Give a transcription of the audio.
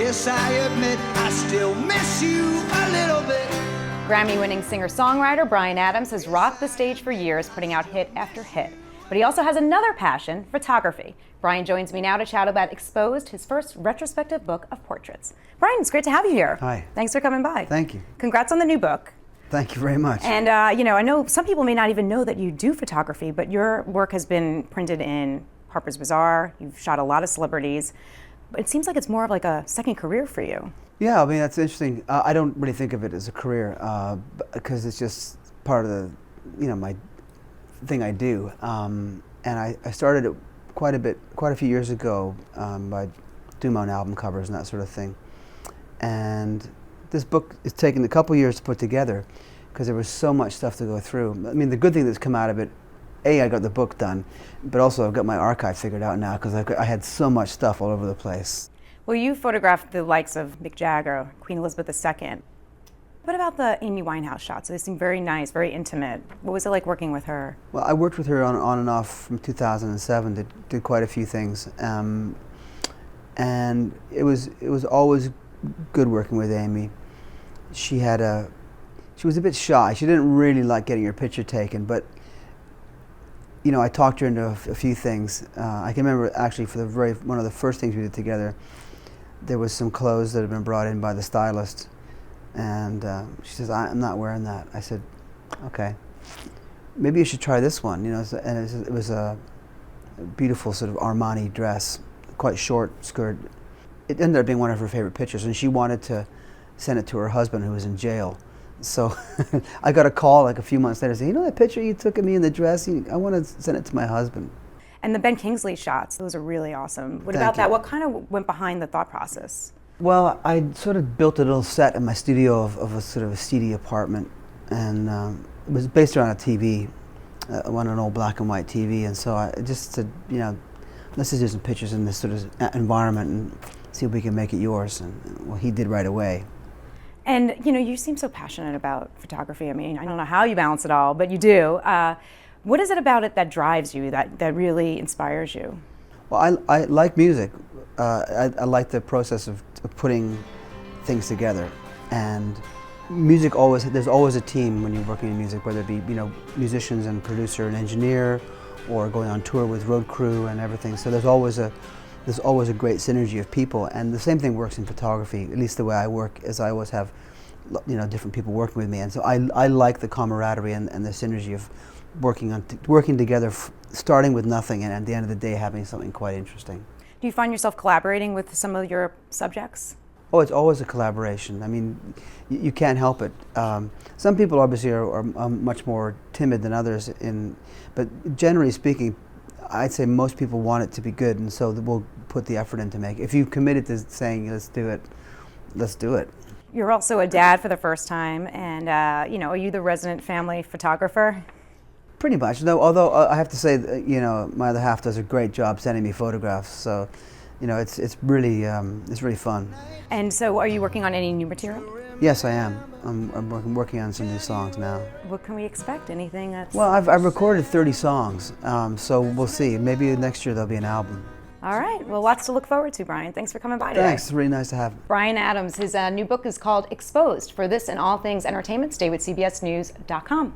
Yes, I admit I still miss you a little bit. Grammy-winning singer-songwriter Bryan Adams has rocked the stage for years, putting out hit after hit. But he also has another passion, photography. Bryan joins me now to chat about Exposed, his first retrospective book of portraits. Bryan, it's great to have you here. Hi. Thanks for coming by. Thank you. Congrats on the new book. Thank you very much. And I know some people may not even know that you do photography, but your work has been printed in Harper's Bazaar. You've shot a lot of celebrities. But it seems like it's more of like a second career for you. Yeah, I mean, that's interesting. I don't really think of it as a career because it's just part of the, my thing I do. And I started it quite a few years ago by doing my own album covers and that sort of thing. And this book is taken a couple years to put together because there was so much stuff to go through. I mean, the good thing that's come out of it, I got the book done, but also I've got my archive figured out now because I had so much stuff all over the place. Well, you photographed the likes of Mick Jagger, Queen Elizabeth II. What about the Amy Winehouse shots? They seem very nice, very intimate. What was it like working with her? Well, I worked with her on and off from 2007, did quite a few things. And it was always good working with Amy. She was a bit shy. She didn't really like getting her picture taken, but I talked her into a few things. I can remember actually for one of the first things we did together, there was some clothes that had been brought in by the stylist, and she says, "I'm not wearing that." I said, "Okay, maybe you should try this one." And it was a beautiful sort of Armani dress, quite short skirt. It ended up being one of her favorite pictures, and she wanted to send it to her husband who was in jail. So I got a call like a few months later saying, that picture you took of me in the dress, I want to send it to my husband. And the Ben Kingsley shots, those are really awesome. What Thank about that? you. What kind of went behind the thought process? Well, I sort of built a little set in my studio of a sort of a seedy apartment, and it was based around a TV, on an old black and white TV, and so I just said, let's just do some pictures in this sort of environment and see if we can make it yours. And well, he did right away. And you seem so passionate about photography. I mean, I don't know how you balance it all, but you do. What is it about it that drives you, that really inspires you? Well, I like music. I like the process of putting things together. And music there's always a team when you're working in music, whether it be musicians and producer and engineer, or going on tour with road crew and everything. So there's always a great synergy of people, and the same thing works in photography. At least the way I work is I always have different people working with me, and so I like the camaraderie and the synergy of working together, starting with nothing, and at the end of the day having something quite interesting. Do you find yourself collaborating with some of your subjects? Oh, it's always a collaboration. I mean, you can't help it. Some people obviously are much more timid than others, but generally speaking, I'd say most people want it to be good, and so we'll put the effort in to make it. If you've committed to saying, let's do it, let's do it. You're also a dad for the first time, and are you the resident family photographer? Pretty much. No, although I have to say, my other half does a great job sending me photographs. So, it's really fun. And so, are you working on any new material? Yes, I am. I'm working on some new songs now. What can we expect? Anything that's... Well, I've recorded 30 songs, so we'll see. Maybe next year there'll be an album. All right. Well, lots to look forward to, Bryan. Thanks for coming by today. Thanks. It's really nice to have you. Bryan Adams. His new book is called Exposed. For this and all things entertainment, stay with CBSNews.com.